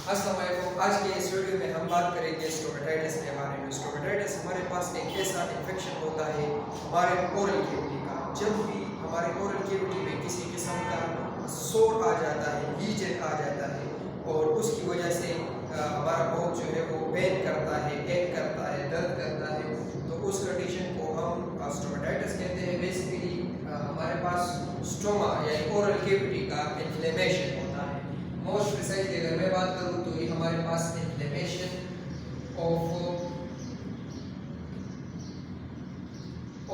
अस्सलाम वालेकुम। आज के इस वीडियो में हम बात करेंगे स्टोमेटाइटिस के बारे में। स्टोमेटाइटिस हमारे पास एक ऐसा इन्फेक्शन होता है हमारे ओरल कैविटी का। जब भी हमारे ओरल कैविटी में किसी किस्म का सोर आ जाता है, लीजन आ जाता है और उसकी वजह से हमारा माउथ जो है वो पेन करता है, एक करता है, दर्द करता है, तो उस कंडीशन को हम स्टोमेटाइटिस कहते हैं। बेसिकली हमारे पास स्टोमा यानी ओरल कैविटी का इन्फ्लेमेशन होता है। मोस्ट प्रिसाइजली अगर मैं बात करूँ तो ये हमारे पास इन्फ्लेमेशन ऑफ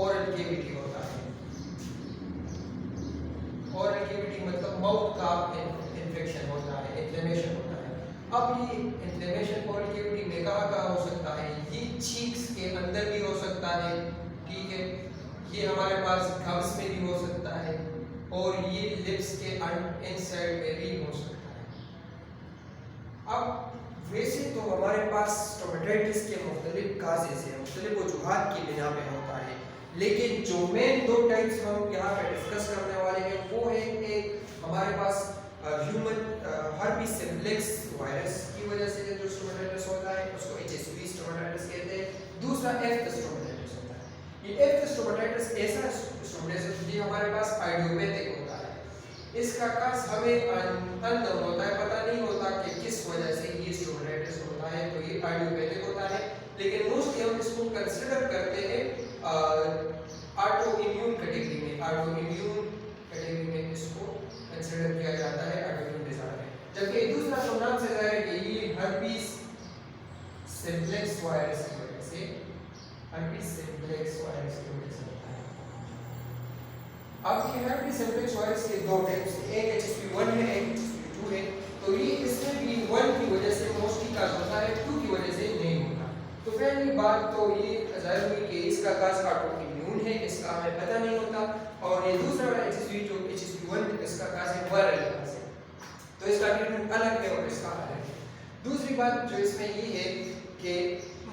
ओरल कैविटी होता है। ओरल कैविटी मतलब माउथ का इन्फेक्शन होता है, इन्फ्लेमेशन होता है। अब ये इन्फ्लेमेशन ओरल कैविटी में कहाँ हो सकता है? ये चीक्स के अंदर भी हो सकता है, ठीक है, ये हमारे पास गम्स में भी हो सकता है और ये लिप्स के इनसाइड में भी हो सकता है। अब वैसे तो हमारे पास स्टोमेटाइटिस के मुख्तलिफ काजेज हैं, मुख्तलिफ वजूहात की बिना पे होता है, लेकिन जो मेन दो टाइप्स हम यहाँ पे डिस्कस करने वाले हैं वो है एक हमारे पास ह्यूमन हर्पीस सिम्प्लेक्स वायरस की वजह से जो स्टोमेटाइटिस होता है उसको HSV स्टोमेटाइटिस कहते हैं। दूसरा एफ्थ स्टोमेटाइटिस होता है। ये एफ्थ स्टोमेटाइटिस ऐसा स्टोमेटाइटिस जो हमारे पास आइडियोपैथिक होता है। इसका काज हमें अननोन होता है, पता नहीं होता कि किस वजह से ये स्टोमेटाइटिस होता है, तो ये आइडियोपैथिक होता है, लेकिन मोस्टली हम इसको कंसीडर करते हैं ऑटो इम्यून कैटेगरी में। ऑटो इम्यून कैटेगरी में इसको कंसीडर किया जाता है, ऑटो इम्यून डिसऑर्डर। जबकि दूसरा तो नाम से जाहिर है कि ये हर्पीस सिम्प्लेक्स वायरस की वजह से, हर्पीस सिम्प्लेक्स वायरस की वजह से होता है। अब ये हर्पीस सिम्प्लेक्स वायरस के दो टाइप्स हैं, एक HSV1 है, एक HSV2 है। तो ये इसमें भी 1 की वजह से मोस्टली काज होता है, 2 की वजह से नहीं होता। तो पहली बात तो ये जाहिर हुई कि इसका काज ऑटो इम्यून है, इसका हमें पता नहीं होता, और ये दूसरा वाला HSV1 इसका काज है वायरल काज है, तो इसका ट्रीटमेंट अलग है और इसका अलग है। दूसरी बात जो इसमें ये है कि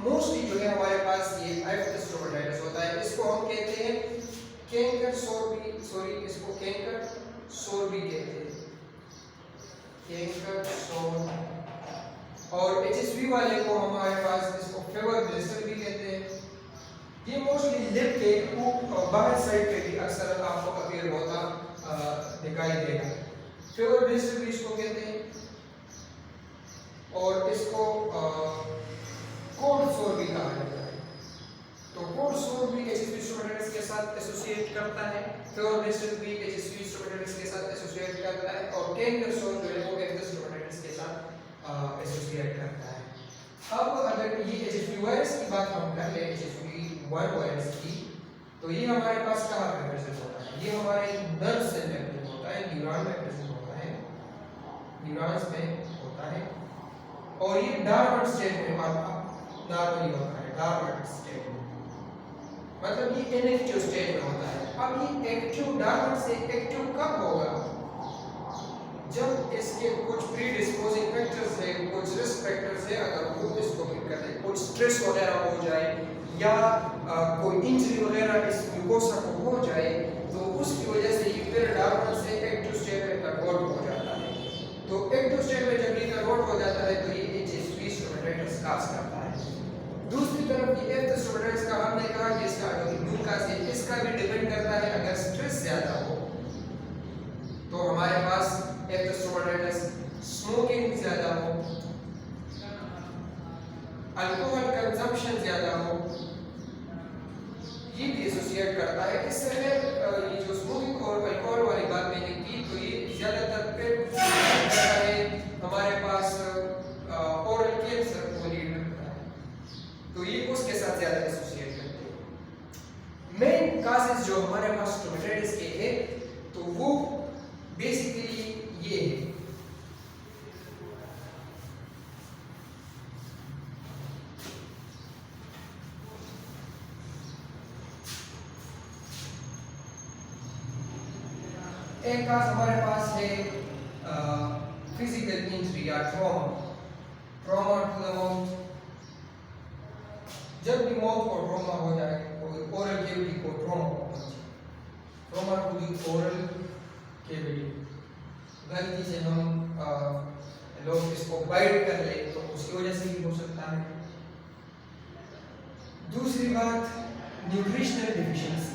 मोस्टली जो है हमारे पास ये एफ्थ स्टोमेटाइटिस होता है, इसको हम कहते हैं कैंकर सोर भी, सॉरी इसको कैंकर सोर भी कहते हैं, कैंकर सोर। और HSV वाले को हमारे पास इसको फेवर ब्लिस्टर भी कहते हैं। ये मोस्टली लिप के बाहर साइड पे भी अक्सर आपको अपीयर होता दिखाई देगा। फेवर ब्लिस्टर भी इसको कहते हैं और इसको कोल्ड सोर भी कहा जाता है। तो कोल्ड सोर भी HSV स्टोमेटाइटिस के साथ एसोसिएट करता है, फेवर ब्लिस्टर भी HSV स्टोमेटाइटिस के साथ एसोसिएट करता है, और कैंकर सोर जो है वो एफ्थ स्टोमेटाइटिस के साथ एसोसिएट करता है। अब अगर ये HSV वायरस की बात हम कर ले, HSV1 वायरस की, तो ये हमारे पास कहाँ पे प्रेजेंट होता है? ये हमारे नर्व सेल में प्रेजेंट होता है, न्यूरॉन में प्रेजेंट होता है, न्यूरॉन्स में होता है, और ये डॉर्मेंट स्टेट में नॉर्मली होता है, डॉर्मेंट स्टेट में, मतलब ये इनएक्टिव स्टेट में होता है। अब ये एक्टिव डॉर्मेंट से एक्टिव कब होगा? जब इसके कुछ प्रीडिस्पोजिंग फैक्टर्स है, कुछ रिस्क फैक्टर्स है, अगर वो इसको हिट कर दे, कुछ स्ट्रेस वगैरह हो जाए या कोई इंजरी वगैरह इस म्यूकोसा को हो जाए, तो उसकी वजह से ये फिर डॉर्मेंट से एक्टिव स्टेट में कन्वर्ट हो जाता है। तो एक्टिव स्टेट में जब ये कन्वर्ट हो जाता है तो ये HSV स्टोमेटाइटिस काज करता है। दूसरी तरफ ये एफ्थ स्टोमेटाइटिस का हमने कहा कि इसका इम्यून काज है, इसका भी डिपेंड करता है। अगर स्ट्रेस ज्यादा हो तो हमारे पास एफ्थ स्टोमेटाइटिस, स्मोकिंग ज्यादा हो, अल्कोहल कंजम्पशन ज्यादा हो, ये भी एसोसिएट करता है। इससे ये जो स्मोकिंग और अल्कोहल वाली बात मैंने की, तो ये ज्यादातर फिर है हमारे पास ओरल कैंसर को लीड करता है, तो ये उसके साथ ज्यादा एसोसिएट करते हैं। मेन काजेस जो हमारे पास स्टोमेटाइटिस के हैं तो वो बेसिकली ये है। एक काज हमारे पास है फिजिकल इंजरी या trauma, trauma to the mouth. जब भी माउथ को ट्रॉमा हो जाए, ओरल कैविटी को ट्रॉमा पहुंचे, trauma to the oral cavity, गलती से हम लोग इसको बाइट कर ले तो उसकी वजह से भी हो सकता है। दूसरी बात, न्यूट्रिशनल डिफिशिएंसी।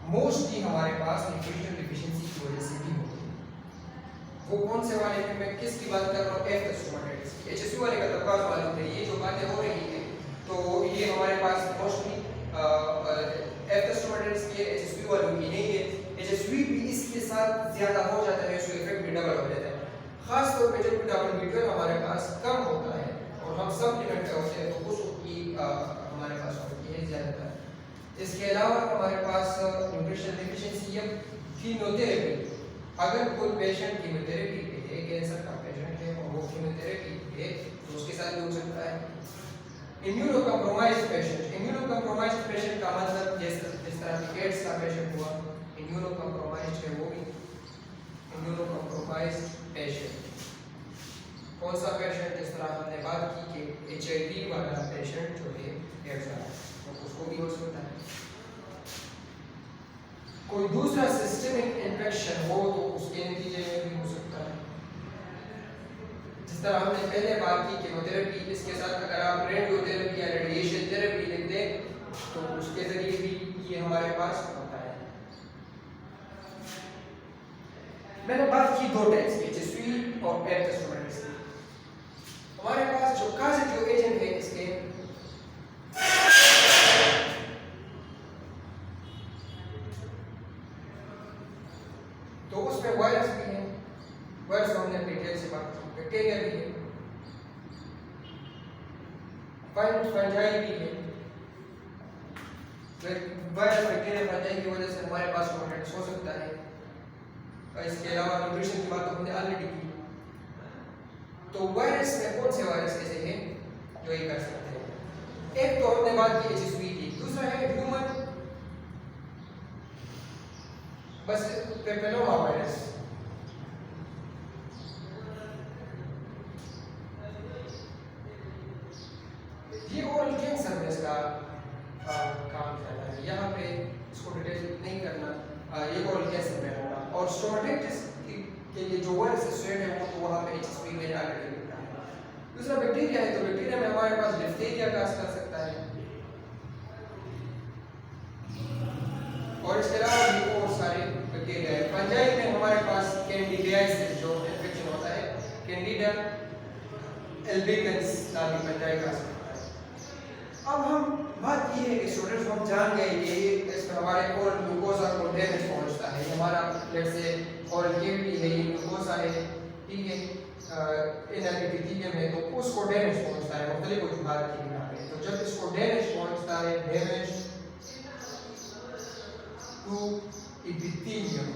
मोस्टली हमारे पास न्यूट्रिशनल डिफिशिएंसी की वजह से भी होती है। वो कौन से वाले में मैं किसकी बात कर रहा हूँ? F stomatitis. HSV वाले का तब मालूम है। ये जो बातें हो रही है तो ये हमारे पास मोस्टली एफ स्टोमेटाइटिस की, HSV वालों की नहीं है। HSV भी इसके साथ ज्यादा हो जाता है, उसका इफेक्ट भी डबल हो जाता है। खास तौर पे जब विटामिन B12 हमारे पास कम होता है और हम सप्लीमेंट करते हैं तो उसकी हमारे पास होती है ज्यादातर। इसके अलावा हमारे पास न्यूट्रिशनल डिफिशिएंसी या कीमोथेरेपी। अगर कोई पेशेंट कीमोथेरेपी पे है, कैंसर का पेशेंट है और वो कीमोथेरेपी पे तो उसके साथ भी हो सकता है। Immuno compromised patient. Immuno compromised patient का मतलब जैसे जिस तरह की एड्स का पेशेंट हुआ, इम्यूनो कम्प्रोमाइज्ड है वो भी। इम्यूनो कम्प्रोमाइज्ड पेशेंट कौन सा पेशेंट? जिस तरह हमने बात की कि HIV वाला पेशेंट जो है एड्स वाला तो उसको भी हो सकता है। कोई दूसरा सिस्टमिक इन्फेक्शन हो तो उसके नतीजे में भी हो सकता है। जिस तरह हमने पहले बात की कीमोथेरेपी, इसके साथ अगर आप रेडियोथेरेपी या रेडिएशन थेरेपी लिख दें तो उसके जरिए भी ये हमारे पास होता है। मैंने बात की दो टाइप्स की, HSV और एफ स्टोमेटाइटिस। हमारे पास जो काजेटिव एजेंट है इसके तो उसमें वायरस भी है, वायरस हमने डिटेल से बात की, बैक्टीरिया भी है, फंजाई भी है। वायरस बैक्टीरिया फंजाई की वजह से हमारे पास स्टोमेटाइटिस हो सकता है। और इसके अलावा न्यूट्रिशन की बात तो हमने ऑलरेडी की। तो वायरस में कौन से वायरस ऐसे हैं जो ये कर सकते हैं? एक तो हमने बात की HSV की, दूसरा है ह्यूमन बस पेपिलोमा वायरस। ये ओरल कैंसर में इसका काम चला है। यहाँ पे इसको डिटेल नहीं करना, ये ओरल कैंसर में होगा। और स्टोमेटाइटिस के लिए जो वायरस एसोसिएटेड है वो तो वहाँ पे HSV में ऑलरेडी लिखा है। दूसरा बैक्टीरिया है, तो बैक्टीरिया में हमारे पास डिप्थीरिया काज कर सकता है और इसके अलावा भी और सारे बैक्टीरिया है। फंजाई में हमारे पास कैंडिडियासिस जो इन्फेक्शन होता है, कैंडिडा एल्बिकन्स नाम की फंजाई काज करता है। अब हम बात ये है कि स्टूडेंट्स हम जान गए कि इसमें हमारे ओरल ग्लूकोजा को डैमेज पहुंचता है। हमारा लेट्स से ओरल कैविटी है, ये ग्लूकोजा है, ठीक है, इनर एपिथेलियम है, तो उसको डैमेज पहुंचता है मुख्तलिफ वजूहात की बिना पे। तो जब इसको डैमेज पहुंचता है, damage to epithelium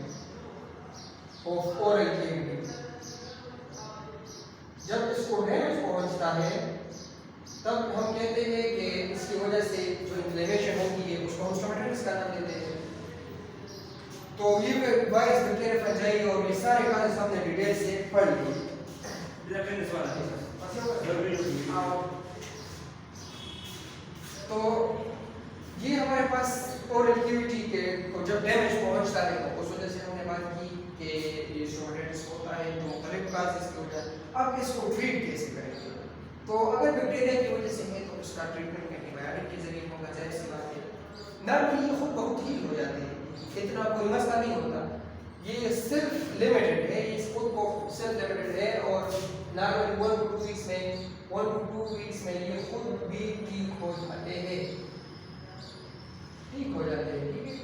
of oral cavity, जब इसको डैमेज पहुंचता है तब हम कहते हैं कि इसकी वजह से जो इन्फ्लेमेशन होती है उसको हम स्टोमेटाइटिस का नाम देते हैं। तो ये वायरस बैक्टीरिया फंजाई और ये सारे काज हमने डिटेल से पढ़ लिए। तो ये हमारे पास ओरल कैविटी के को जब डैमेज पहुंचता है तो उस वजह से हमने बात की कि ये स्टोमेटाइटिस होता है, तो मुख्तलिफ काज इसकी वजह। अब इसको ट्रीट कैसे करेंगे? तो अगर बैक्टीरिया की वजह से है तो उसका ट्रीटमेंट एंटीबायोटिक के जरिए होगा, जाहिर सी बात है। नॉर्मली ये खुद बहुत हील हो जाते हैं, इतना कोई मसला नहीं होता। ये सेल्फ लिमिटेड है, ये खुद को सेल्फ लिमिटेड है और नॉर्मली 1 to 2 वीक्स में ये खुद भी ठीक हो जाते हैं, ठीक हो जाते हैं, ठीक है।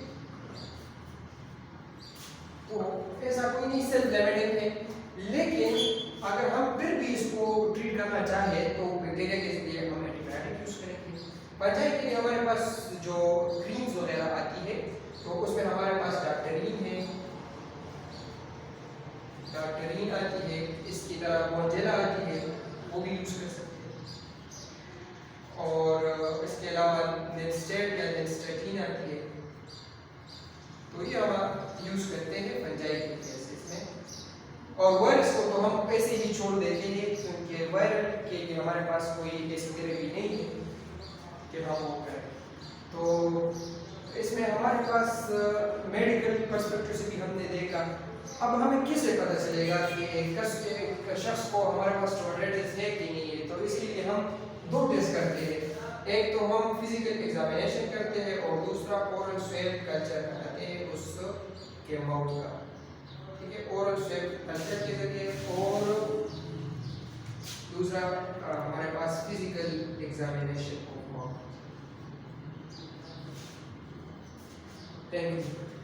तो ऐसा कोई नहीं, सेल्फ लिमिटेड है। लेकिन अगर हम फिर भी इसको ट्रीट करना चाहे तो बैक्टीरिया के लिए हम एंटीबायोटिक यूज करेंगे। फंजाई के लिए हमारे पास जो क्रीम्स वगैरह आती है तो उसमें हमारे पास डाक्टरीन है, डाक्टरीन आती है, इसकी तरह मोजेला आती है, वो भी यूज कर सकते हैं। और इसके अलावा नेस्टेट या नेस्टेटिन आती है, तो ये हम यूज करते हैं फंजाई के केसेस में। और वायरस को तो हम ऐसे ही छोड़ देते हैं क्योंकि वायरल के लिए हमारे पास कोई ऐसी थेरेपी नहीं है कि हम वो करें। तो इसमें हमारे पास मेडिकल पर्सपेक्टिव से भी हमने देखा अब हमें किससे पता चलेगा कि एक शख्स को हमारे पास स्टोमाटाइटिस है कि नहीं है? तो इसके लिए हम दो टेस्ट करते हैं। एक तो हम फिजिकल एग्जामिनेशन करते हैं और दूसरा ओरल स्वेब कल्चर कराते हैं उसके माउथ का। ठीक है, ओरल स्वेब कल्चर के जरिए और दूसरा हमारे पास physical examination of mouth. Thank you.